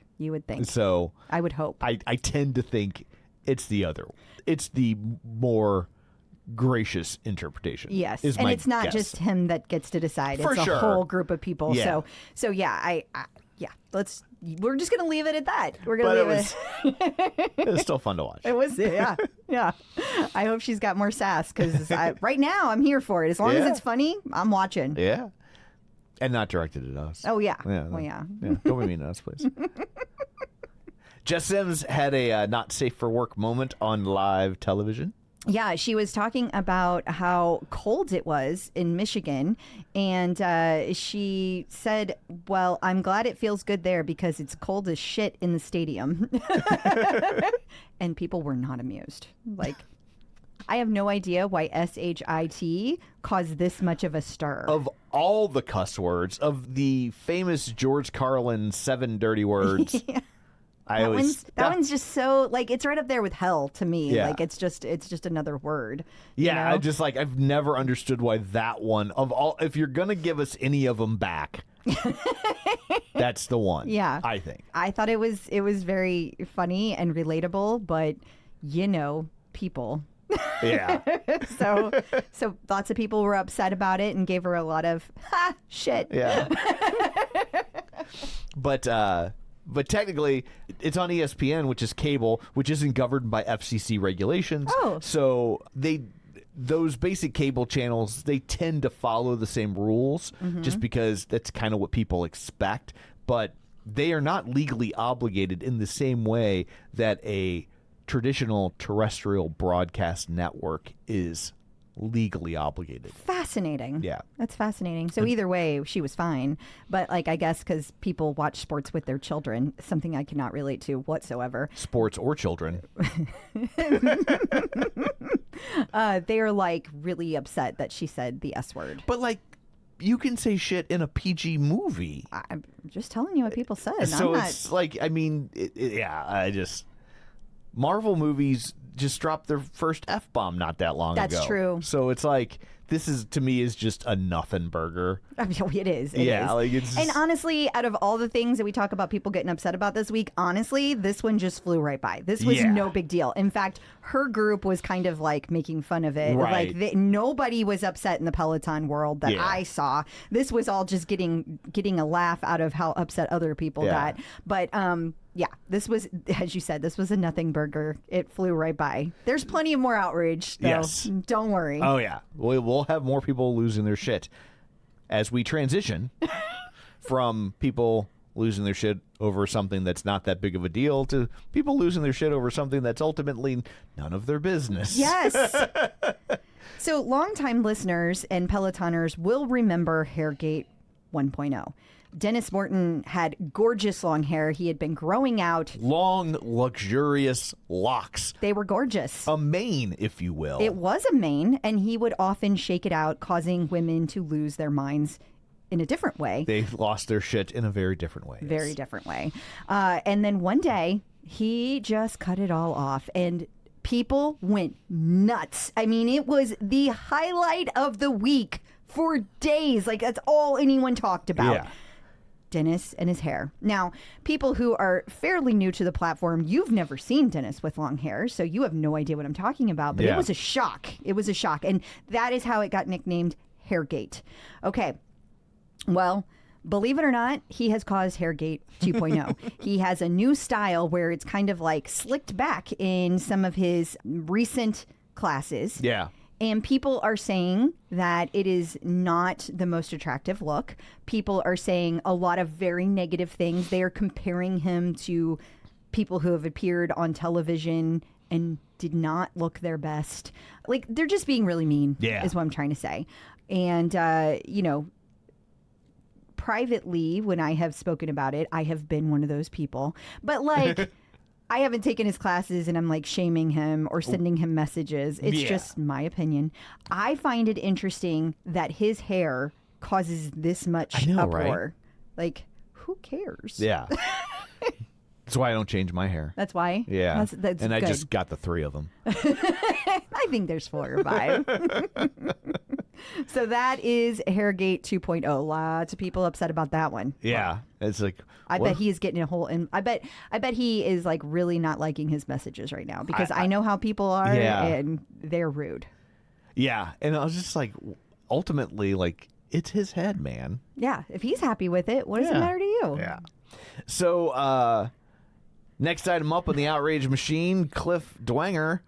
So I would hope. I tend to think it's the other. It's the more gracious interpretation. Yes, and it's not just him that gets to decide. For it's sure. a whole group of people. Yeah. So yeah, Yeah, we're just going to leave it at that. We're going to leave it. It was still fun to watch. It was, yeah. I hope she's got more sass because right now I'm here for it. As long as it's funny, I'm watching. Yeah. And not directed at us. Oh, yeah. Yeah. Well, yeah. Don't be mean to us, please. Jess Sims had a not safe for work moment on live television. Yeah, she was talking about how cold it was in Michigan, and she said, well, I'm glad it feels good there because it's cold as shit in the stadium. And people were not amused. Like, I have no idea why SHIT caused this much of a stir. Of all the cuss words, of the famous George Carlin 7 dirty words... Yeah. That one's just so, like, it's right up there with hell to me. Yeah. Like, it's just another word. Yeah, you I know? just like I've never understood why that one of all. If you're gonna give us any of them back, that's the one. Yeah, I think. I thought it was very funny and relatable, but people. Yeah. So lots of people were upset about it and gave her a lot of shit. Yeah. But technically, it's on ESPN, which is cable, which isn't governed by FCC regulations. Oh. So those basic cable channels, they tend to follow the same rules just because that's kind of what people expect. But they are not legally obligated in the same way that a traditional terrestrial broadcast network is legally obligated. Fascinating. Yeah. That's fascinating. So either way, she was fine. But like, I guess because people watch sports with their children, something I cannot relate to whatsoever. Sports or children. They are like really upset that she said the S word. But like, you can say shit in a PG movie. I'm just telling you what people said. So I'm not... it's like, I mean, Marvel movies just dropped their first F-bomb not that long ago. That's true. So it's like, this is, to me, is just a nothing burger. I mean, it is. It Yeah, is. like it's And just- honestly, out of all the things that we talk about people getting upset about this week, honestly, this one just flew right by. This was Yeah. no big deal. In fact, her group was kind of like making fun of it. Right. Like nobody was upset in the Peloton world that Yeah. I saw. This was all just getting a laugh out of how upset other people Yeah. got. But yeah, this was, as you said, this was a nothing burger. It flew right by. There's plenty of more outrage, though. Yes. Don't worry. Oh, yeah. We'll have more people losing their shit as we transition from people losing their shit over something that's not that big of a deal to people losing their shit over something that's ultimately none of their business. Yes. So longtime listeners and Pelotoners will remember Hairgate 1.0. Denis Morton had gorgeous long hair. He had been growing out. Long, luxurious locks. They were gorgeous. A mane, if you will. It was a mane, and he would often shake it out, causing women to lose their minds in a different way. They lost their shit in a very different way. Very different way. And then one day, he just cut it all off, and people went nuts. I mean, it was the highlight of the week for days. Like, that's all anyone talked about. Yeah. Denis and his hair. Now, people who are fairly new to the platform, you've never seen Denis with long hair, so you have no idea what I'm talking about, but Yeah. it was a shock. It was a shock. And that is how it got nicknamed Hairgate. Okay. Well, believe it or not, he has caused Hairgate 2.0. He has a new style where it's kind of like slicked back in some of his recent classes. Yeah. And people are saying that it is not the most attractive look. People are saying a lot of very negative things. They are comparing him to people who have appeared on television and did not look their best. Like, they're just being really mean, Yeah. is what I'm trying to say. And, privately, when I have spoken about it, I have been one of those people. But, like... I haven't taken his classes and I'm like shaming him or sending him messages. It's Yeah. just my opinion. I find it interesting that his hair causes this much I know, uproar. right? Like, who cares? Yeah. That's why I don't change my hair. That's why? Yeah. That's and I good. just got the 3 of them. I think there's 4 or 5. So that is Hairgate 2.0. Lots of people upset about that one. Yeah. It's like, I what- bet he is getting a whole, and I bet he is like really not liking his messages right now because I know how people are, Yeah. and they're rude. Yeah. And I was just like, ultimately, like, it's his head, man. Yeah, if he's happy with it, what does it Yeah. matter to you? Yeah. So, next item up on the outrage machine, Cliff Dwenger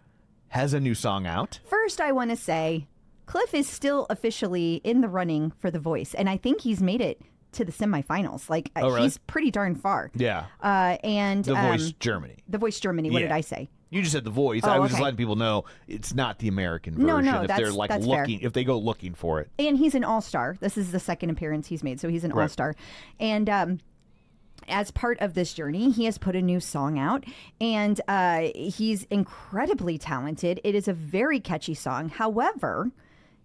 has a new song out. First, I want to say Cliff is still officially in the running for The Voice, and I think he's made it to the semifinals. Like, really? he's pretty darn far. Yeah. And The Voice Germany. The Voice Germany. What Yeah. did I say? You just said The Voice. Oh, I was just okay. letting people know it's not the American version. No, if that's- they're like that's looking, fair. if they go looking for it. And he's an all-star. This is the second appearance he's made, so he's an Right. all-star. And as part of this journey, he has put a new song out, and he's incredibly talented. It is a very catchy song. However,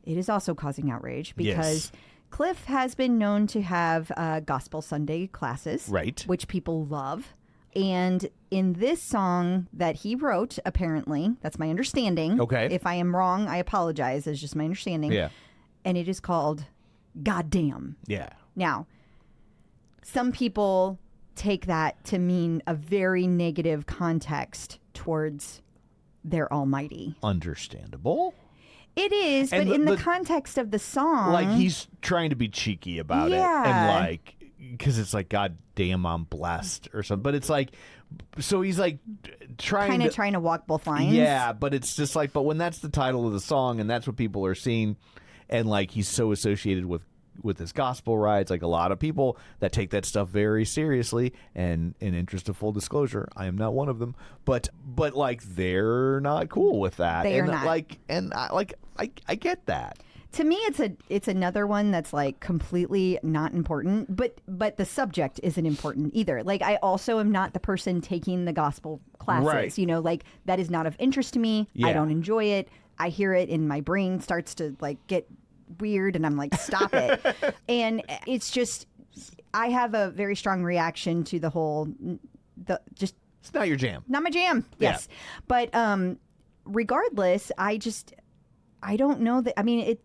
it is also causing outrage because Yes. Cliff has been known to have Gospel Sunday classes, Right. which people love. And in this song that he wrote, apparently, that's my understanding. Okay. If I am wrong, I apologize. It's just my understanding. Yeah. And it is called Goddamn. Yeah. Now, some people take that to mean a very negative context towards their Almighty. Understandable. It is, And but in the the- context of the song, Like he's trying to be cheeky about it, Yeah. and like because it's like God damn, I'm blessed or something. But it's like, so he's like kind of trying to walk both lines. Yeah, but it's just like, but when that's the title of the song and that's what people are seeing, and like he's so associated with his gospel rides, like a lot of people that take that stuff very seriously. And in interest of full disclosure, I am not one of them. But like they're not cool with that. They are and not. I get that. To me, it's another one that's like completely not important, but the subject isn't important either. Like, I also am not the person taking the gospel classes. Right. You know, like that is not of interest to me. Yeah. I don't enjoy it. I hear it and my brain starts to like get weird, and I'm like, stop it. And it's just, I have a very strong reaction to the whole, just It's not your jam. not my jam. Yeah. Yes. But regardless, I don't know that. I mean,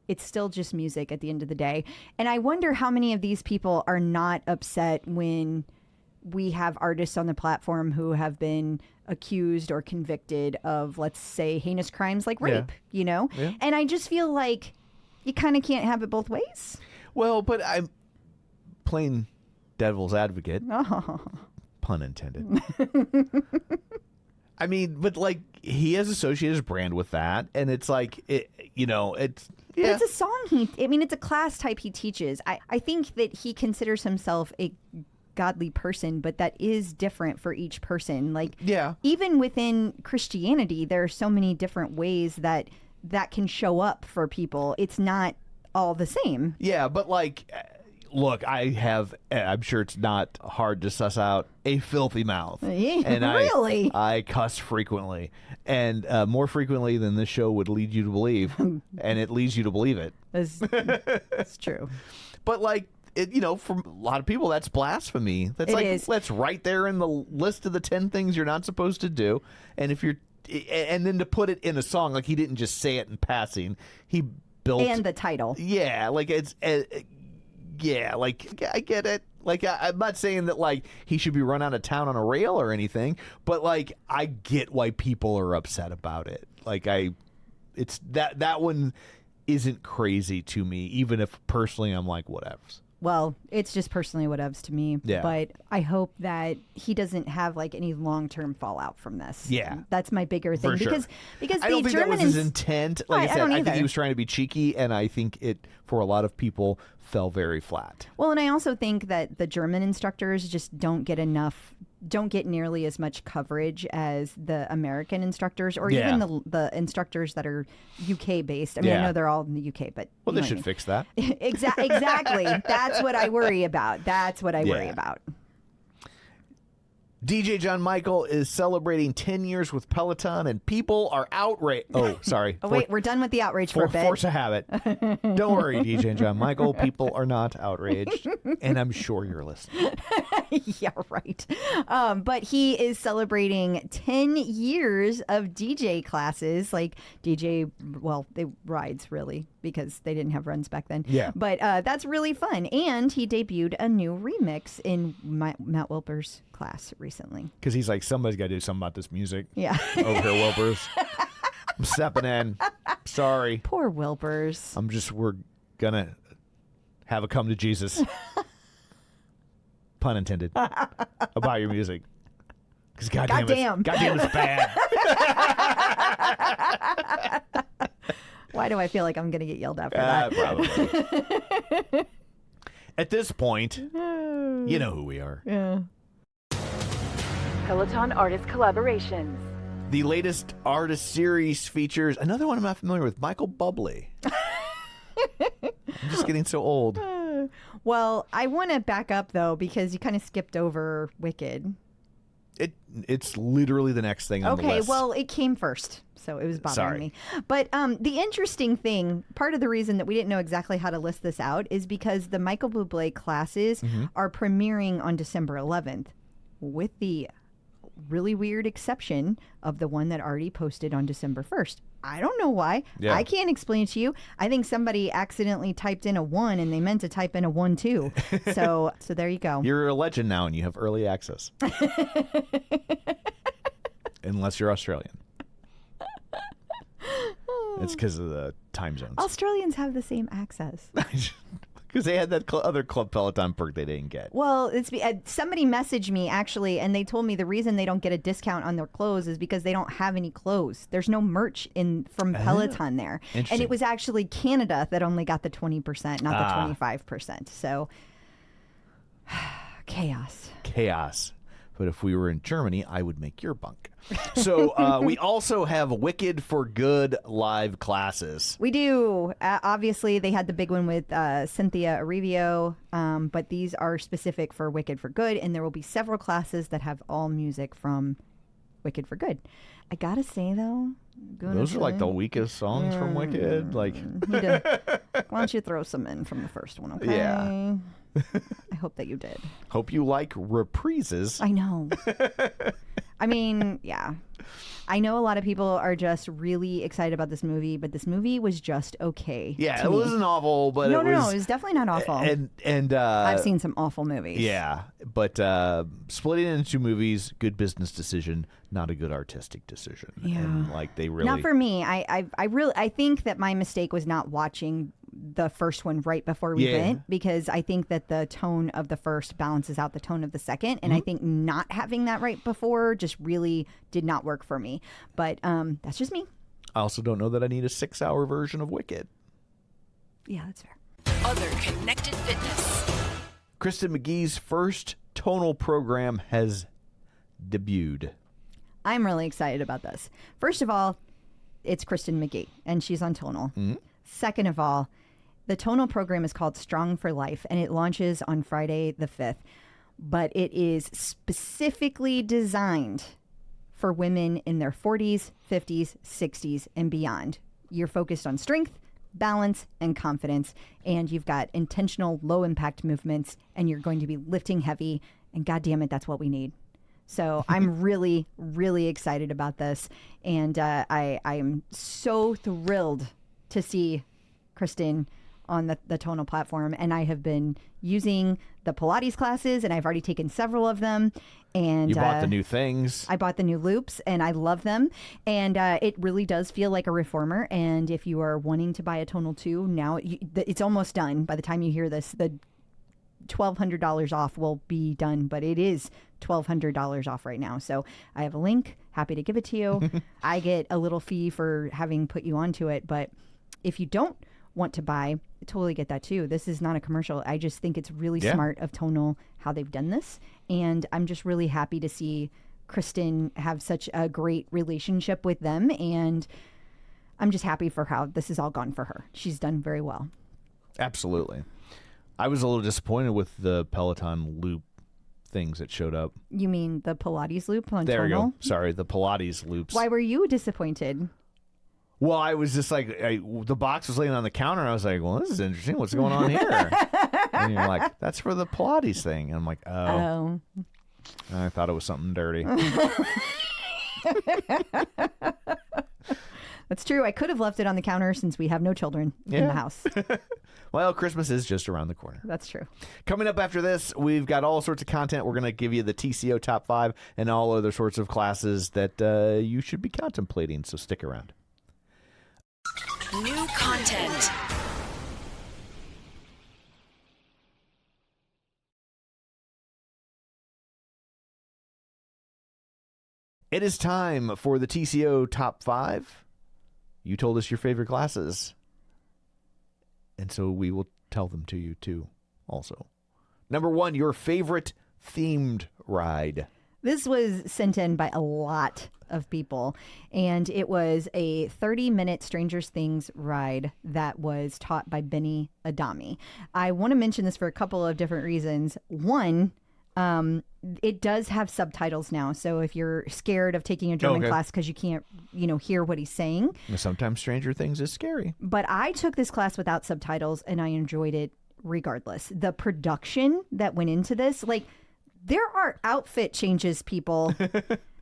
it's still just music at the end of the day. And I wonder how many of these people are not upset when we have artists on the platform who have been accused or convicted of, let's say, heinous crimes like Yeah. rape, you know? Yeah. And I just feel like you kind of can't have it both ways. Well, but I'm playing devil's advocate. Oh. Pun intended. I mean, but like he has associated his brand with that, and it's like it's But it's a song it's a class type he teaches. I think that he considers himself a godly person, but that is different for each person. Like, Yeah. even within Christianity, there are so many different ways that can show up for people. It's not all the same. Yeah, but like, look, I'm sure it's not hard to suss out a filthy mouth. Yeah, And really? I cuss frequently, and more frequently than this show would lead you to believe, and it leads you to believe it. That's true. But like, from a lot of people, that's blasphemy. That's that's right there in the list of the 10 things you're not supposed to do. And and then to put it in a song, like he didn't just say it in passing, he built And the title. Yeah, like it's like I get it. Like I'm not saying that like he should be run out of town on a rail or anything, but like I get why people are upset about it. Like it's that one isn't crazy to me, even if personally I'm like whatevs. Well, it's just personally whatevs to me. Yeah. But I hope that he doesn't have like any long-term fallout from this. Yeah. That's my bigger thing. For sure. Because I don't the think that was German his intent. Like I I said, don't I think either. he was trying to be cheeky, and I think it for a lot of people fell very flat. Well, and I also think that the German instructors just don't get nearly as much coverage as the American instructors, or Yeah. even the instructors that are UK based. I mean, I Yeah. know they're all in the UK, but Well, you they know should what fix that. I mean. Exactly. That's what I worry about. Worry Yeah. about. DJ John Michael is celebrating 10 years with Peloton, and people are outraged. Oh, sorry. Oh, wait, we're done with the outrage for a bit. Force a habit. Don't worry, DJ John Michael. People are not outraged, and I'm sure you're listening. Yeah, right. But he is celebrating 10 years of DJ classes, like they rides really, because they didn't have runs back then. Yeah. But that's really fun. And he debuted a new remix in Matt Wilper's class recently. Because he's like, somebody's got to do something about this music. Yeah. Over here, Wilpers. I'm stepping in. Sorry. Poor Wilpers. We're going to have a come to Jesus. pun intended, about your music. Because goddamn, it's bad. Why do I feel like I'm going to get yelled at for that? Probably. At this point, you know who we are. Yeah. Peloton artist collaborations. The latest artist series features another one I'm not familiar with, Michael Bublé. I'm just getting so old. Well, I want to back up, though, because you kind of skipped over Wicked. It's literally the next thing on the list. Okay, well, it came first, so it was bothering me. But the interesting thing, part of the reason that we didn't know exactly how to list this out is because the Michael Bublé classes are premiering on December 11th, with the really weird exception of the one that already posted on December 1st. I don't know why. Yeah. I can't explain it to you. I think somebody accidentally typed in a 1 and they meant to type in a 1 too. So there you go. You're a legend now and you have early access. Unless you're Australian. It's because of the time zones. Australians have the same access. Because they had that other Club Peloton perk they didn't get. Well, it's somebody messaged me actually, and they told me the reason they don't get a discount on their clothes is because they don't have any clothes. There's no merch from Peloton there, and it was actually Canada that only got the 20%, not the 25%. So chaos. But if we were in Germany, I would make your bunk. So we also have Wicked for Good live classes. We do. Obviously, they had the big one with Cynthia Arrivio, but these are specific for Wicked for Good, and there will be several classes that have all music from Wicked for Good. I gotta say, though, those are like the weakest songs from Wicked. Like, why don't you throw some in from the first one, okay? Yeah. I hope that you did. Hope you like reprises. I know. I mean, yeah. I know a lot of people are just really excited about this movie, but this movie was just okay. Yeah, it wasn't awful, but no, it was definitely not awful. And I've seen some awful movies. Yeah, but splitting it into two movies, good business decision, not a good artistic decision. Yeah, and, like they really not for me. I think that my mistake was not watching the first one right before we went, because I think that the tone of the first balances out the tone of the second, and I think not having that right before just really did not work for me. But that's just me. I also don't know that I need a 6-hour version of Wicked. Yeah, that's fair. Other connected fitness. Kristen McGee's first tonal program has debuted. I'm really excited about this. First of all, it's Kristen McGee, and she's on Tonal. Second of all, the Tonal program is called Strong for Life, and it launches on Friday the 5th. But it is specifically designed for women in their 40s, 50s, 60s, and beyond. You're focused on strength, balance, and confidence, and you've got intentional low-impact movements, and you're going to be lifting heavy, and God damn it, that's what we need. So I'm really, really excited about this, and I am so thrilled to see Kristen on the Tonal platform, and I have been using the Pilates classes, and I've already taken several of them. And you bought the new things. I bought the new loops, and I love them. And it really does feel like a reformer. And if you are wanting to buy a Tonal 2, now it's almost done. By the time you hear this, the $1,200 off will be done, but it is $1,200 off right now. So I have a link. Happy to give it to you. I get a little fee for having put you onto it, but if you don't want to buy, I totally get that too. This is not a commercial. I just think it's really smart of Tonal how they've done this, and I'm just really happy to see Kristen have such a great relationship with them, and I'm just happy for how this has all gone for her. She's done very well. Absolutely. I was a little disappointed with the Peloton loop things that showed up. You mean the Pilates loop on There Tonal? you go. Sorry, the Pilates loops. Why were you disappointed? Well, I was just like, the box was laying on the counter, and I was like, well, this is interesting. What's going on here? And you're like, that's for the Pilates thing. And I'm like, oh. I thought it was something dirty. That's true. I could have left it on the counter since we have no children in the house. Well, Christmas is just around the corner. That's true. Coming up after this, we've got all sorts of content. We're going to give you the TCO top 5 and all other sorts of classes that you should be contemplating. So stick around. New content. It is time for the TCO Top 5. You told us your favorite classes. And so we will tell them to you, too, also. Number 1, your favorite themed ride. This was sent in by a lot of people, and it was a 30-minute Stranger Things ride that was taught by Benny Adami. I want to mention this for a couple of different reasons. One, it does have subtitles now, so if you're scared of taking a German class because you can't, hear what he's saying. Sometimes Stranger Things is scary. But I took this class without subtitles, and I enjoyed it regardless. The production that went into this, there are outfit changes, people.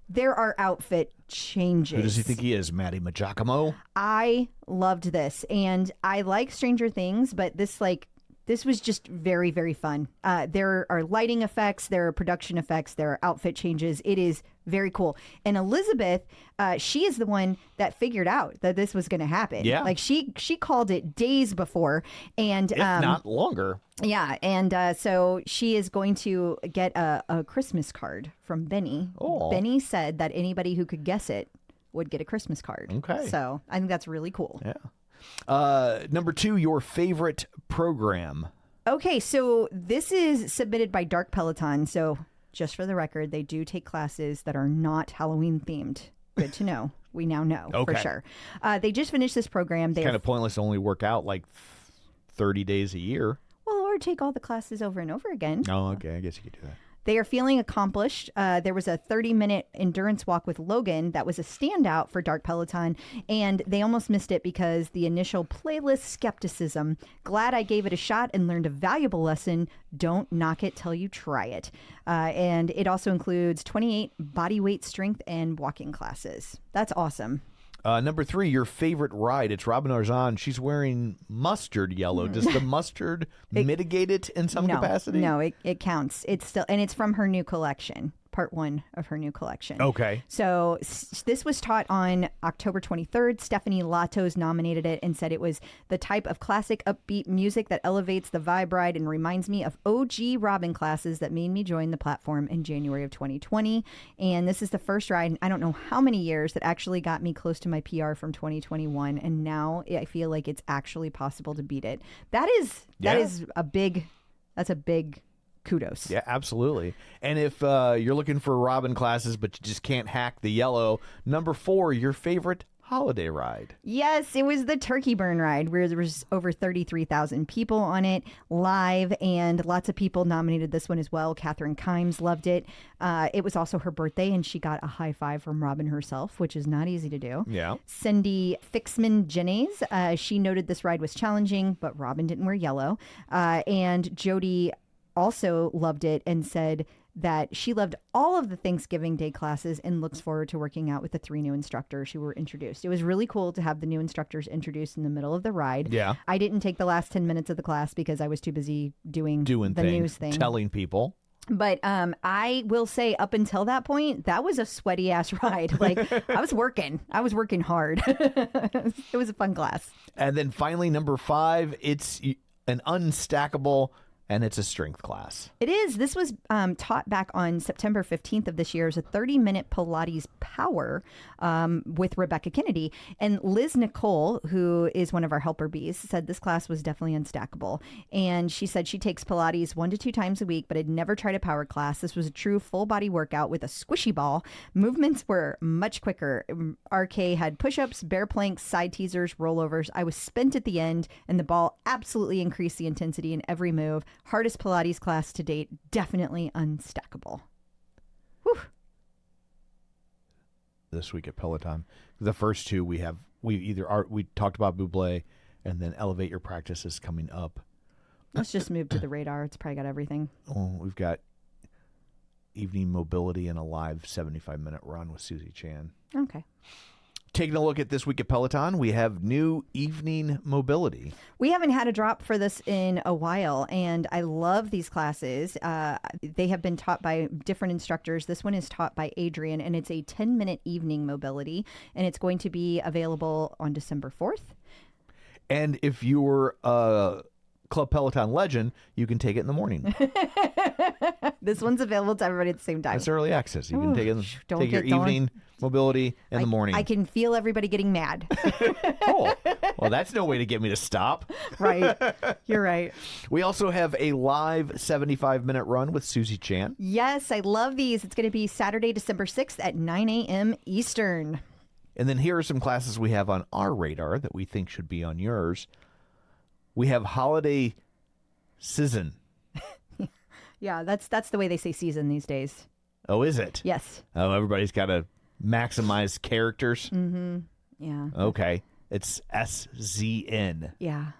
There are outfit changes. Who does he think he is, Maddie Majacomo? I loved this, and I like Stranger Things, but this was just very, very fun. There are lighting effects, there are production effects, there are outfit changes. It is very cool. And Elizabeth, she is the one that figured out that this was going to happen. Yeah. She called it days before. And if not longer. Yeah. And so she is going to get a Christmas card from Benny. Oh. Benny said that anybody who could guess it would get a Christmas card. Okay. So I think that's really cool. Yeah. Number 2, your favorite program. Okay, so this is submitted by Dark Peloton. So just for the record, they do take classes that are not Halloween themed. Good to know. We now know for sure. They just finished this program. It's kind of pointless to only work out 30 days a year. Well, or take all the classes over and over again. Oh, okay. I guess you could do that. They are feeling accomplished. There was a 30-minute endurance walk with Logan that was a standout for Dark Peloton, and they almost missed it because the initial playlist skepticism. Glad I gave it a shot and learned a valuable lesson. Don't knock it till you try it. And it also includes 28 body weight strength and walking classes. That's awesome. Number 3, your favorite ride. It's Robin Arzon. She's wearing mustard yellow. Does the mustard mitigate it in some capacity? No, it counts. It's still, and it's from her new collection, part 1 of her new collection. Okay. So this was taught on October 23rd. Stephanie Latos nominated it and said it was the type of classic upbeat music that elevates the vibe ride and reminds me of OG Robin classes that made me join the platform in January of 2020. And this is the first ride in I don't know how many years that actually got me close to my PR from 2021. And now I feel like it's actually possible to beat it. That is a big kudos. Yeah, absolutely. And if you're looking for Robin classes, but you just can't hack the yellow, number 4, your favorite holiday ride. Yes, it was the Turkey Burn ride where there was over 33,000 people on it live, and lots of people nominated this one as well. Catherine Kimes loved it. It was also her birthday, and she got a high five from Robin herself, which is not easy to do. Yeah. Cindy Fixman Jennings, she noted this ride was challenging, but Robin didn't wear yellow. And Jody also loved it and said that she loved all of the Thanksgiving Day classes and looks forward to working out with the 3 new instructors who were introduced. It was really cool to have the new instructors introduced in the middle of the ride. Yeah. I didn't take the last 10 minutes of the class because I was too busy doing the things, news thing. Telling people. But I will say up until that point, that was a sweaty ass ride. I was working hard. It was a fun class. And then finally, number 5, it's an unstackable, and it's a strength class. It is. This was taught back on September 15th of this year. It was a 30-minute Pilates power with Rebecca Kennedy. And Liz Nicole, who is one of our helper bees, said this class was definitely unstackable. And she said she takes Pilates 1 to 2 times a week, but had never tried a power class. This was a true full-body workout with a squishy ball. Movements were much quicker. RK had push-ups, bear planks, side teasers, rollovers. I was spent at the end, and the ball absolutely increased the intensity in every move. Hardest Pilates class to date, definitely unstackable. Whew. This week at Peloton, the first 2 we talked about Bublé, and then Elevate Your Practice is coming up. Let's just move to the radar. It's probably got everything. Oh, we've got evening mobility and a live 75-minute run with Susie Chan. Okay. Taking a look at this week at Peloton, we have new evening mobility. We haven't had a drop for this in a while, and I love these classes. They have been taught by different instructors. This one is taught by Adrian, and it's a 10-minute evening mobility, and it's going to be available on December 4th. And if you're a Club Peloton legend, you can take it in the morning. This one's available to everybody at the same time. It's early access. You can Don't take your get- don't- evening mobility in the morning. I can feel everybody getting mad. Oh, well, that's no way to get me to stop. Right. You're right. We also have a live 75-minute run with Susie Chan. Yes, I love these. It's going to be Saturday, December 6th at 9 a.m. Eastern. And then here are some classes we have on our radar that we think should be on yours. We have holiday season. Yeah, that's the way they say season these days. Oh, is it? Yes. Oh, everybody's got to maximize characters. Yeah. Okay. It's SZN. Yeah.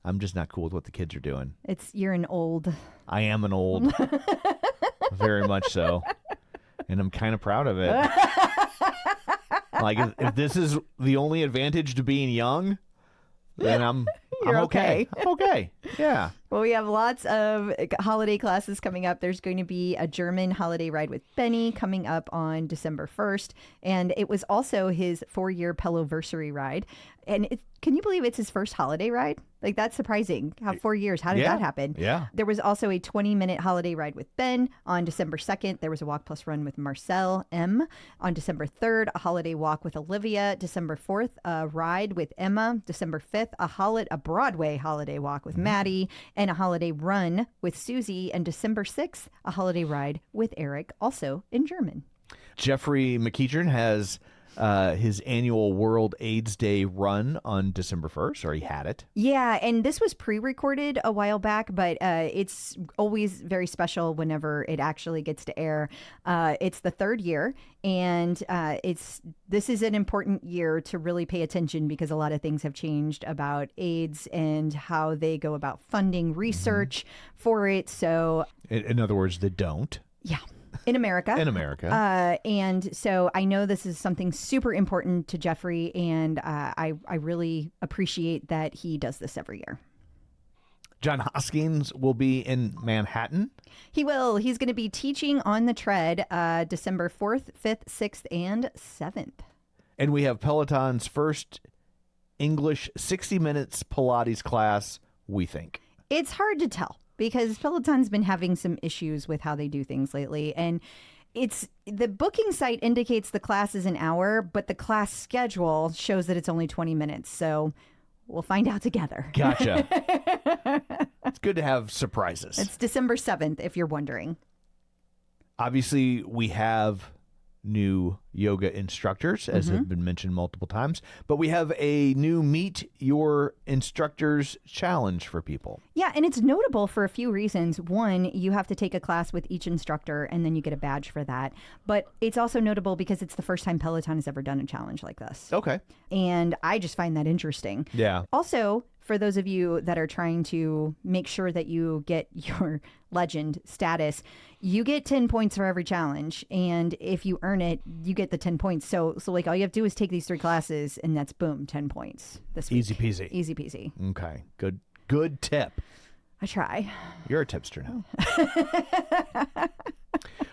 I'm just not cool with what the kids are doing. You're an old. I am an old. Very much so. And I'm kind of proud of it. Like, if this is the only advantage to being young, then I'm okay. I'm okay. Yeah. Well, we have lots of holiday classes coming up. There's going to be a German holiday ride with Benny coming up on December 1st. And it was also his 4-year Peloversary ride. And can you believe it's his first holiday ride? Like, that's surprising. How 4 years? How did that happen? Yeah. There was also a 20-minute holiday ride with Ben on December 2nd. There was a walk plus run with Marcel M. On December 3rd, a holiday walk with Olivia. December 4th, a ride with Emma. December 5th, a Broadway holiday walk with Maddie, and a holiday run with Susie. And December 6th, a holiday ride with Eric, also in German. Jeffrey McEachern has his annual World AIDS Day run on December 1st, or he had it. Yeah, and this was pre-recorded a while back, but it's always very special whenever it actually gets to air. It's the 3rd year, and this is an important year to really pay attention because a lot of things have changed about AIDS and how they go about funding research for it. So, In other words, they don't. yeah. In America. In America. And so I know this is something super important to Jeffrey, and I really appreciate that he does this every year. John Hoskins will be in Manhattan. He will. He's going to be teaching on the tread December 4th, 5th, 6th, and 7th. And we have Peloton's first English 60 minutes Pilates class, we think. It's hard to tell because Peloton's been having some issues with how they do things lately. And the booking site indicates the class is an hour, but the class schedule shows that it's only 20 minutes. So we'll find out together. Gotcha. It's good to have surprises. It's December 7th, if you're wondering. Obviously, we have new yoga instructors, as have been mentioned multiple times, but we have a new Meet Your Instructors challenge for people. Yeah, and it's notable for a few reasons. One, you have to take a class with each instructor, and then you get a badge for that. But it's also notable because it's the first time Peloton has ever done a challenge like this. Okay. And I just find that interesting. Yeah. Also, for those of you that are trying to make sure that you get your legend status, you get 10 points for every challenge. And if you earn it, you get the 10 points. So like all you have to do is take these 3 classes and that's boom, 10 points this week. Easy peasy. Easy peasy. Okay. Good tip. I try. You're a tipster now.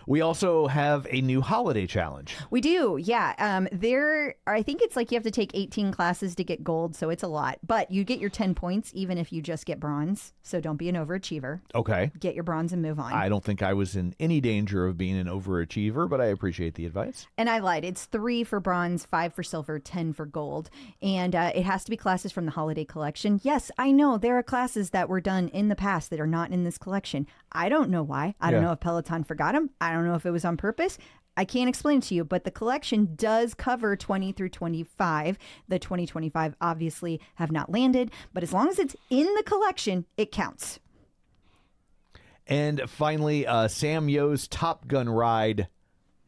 We also have a new holiday challenge. We do, yeah. I think it's like you have to take 18 classes to get gold, so it's a lot. But you get your 10 points even if you just get bronze. So don't be an overachiever. Okay. Get your bronze and move on. I don't think I was in any danger of being an overachiever, but I appreciate the advice. And I lied. It's 3 for bronze, 5 for silver, 10 for gold. And it has to be classes from the holiday collection. Yes, I know there are classes that were done in the past that are not in this collection. I don't know why. I don't know if Peloton forgot them. I don't know if it was on purpose. I can't explain it to you, but the collection does cover 20 through 25. The 2025 obviously have not landed, but as long as it's in the collection, it counts. And finally, Sam Yo's Top Gun ride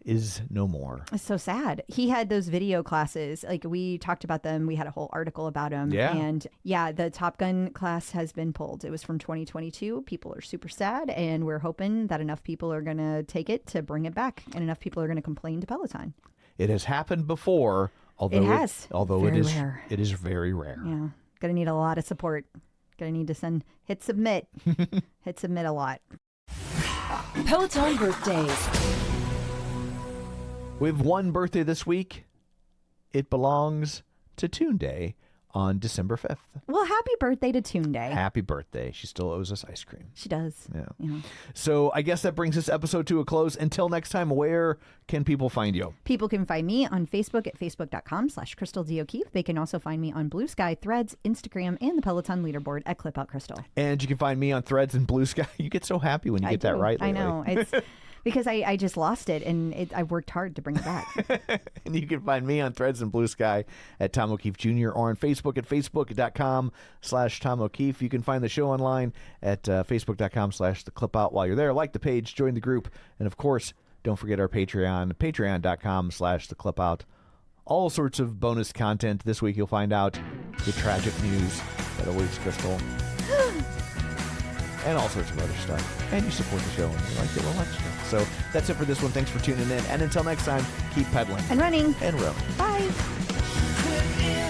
is no more. It's so sad. He had those video classes. Like we talked about them. We had a whole article about them. Yeah. And yeah, the Top Gun class has been pulled. It was from 2022. People are super sad. And we're hoping that enough people are going to take it to bring it back. And enough people are going to complain to Peloton. It has happened before. Although It has. Very rare. It is very rare. Yeah. Going to need a lot of support. Going to need to hit submit. Hit submit a lot. Peloton birthdays. We have one birthday this week. It belongs to Toon Day on December 5th. Well, happy birthday to Tunde. Happy birthday. She still owes us ice cream. She does. Yeah. So I guess that brings this episode to a close. Until next time, where can people find you? People can find me on Facebook at facebook.com/Crystal D. O'Keefe. They can also find me on Blue Sky, Threads, Instagram, and the Peloton leaderboard at Clip Out Crystal. And you can find me on Threads and Blue Sky. You get so happy when you get that right lately. I know. It's because I just lost it, and I worked hard to bring it back. And you can find me on Threads and Blue Sky at Tom O'Keefe Jr. or on Facebook at facebook.com/Tom O'Keefe. You can find the show online at facebook.com/theclipout. While you're there, like the page, join the group, and of course, don't forget our Patreon, patreon.com/theclipout. All sorts of bonus content. This week you'll find out the tragic news that awaits Crystal. And all sorts of other stuff. And you support the show and you like it, we'll let you know. So that's it for this one. Thanks for tuning in. And until next time, keep pedaling. And running. And rowing. Bye. Clip in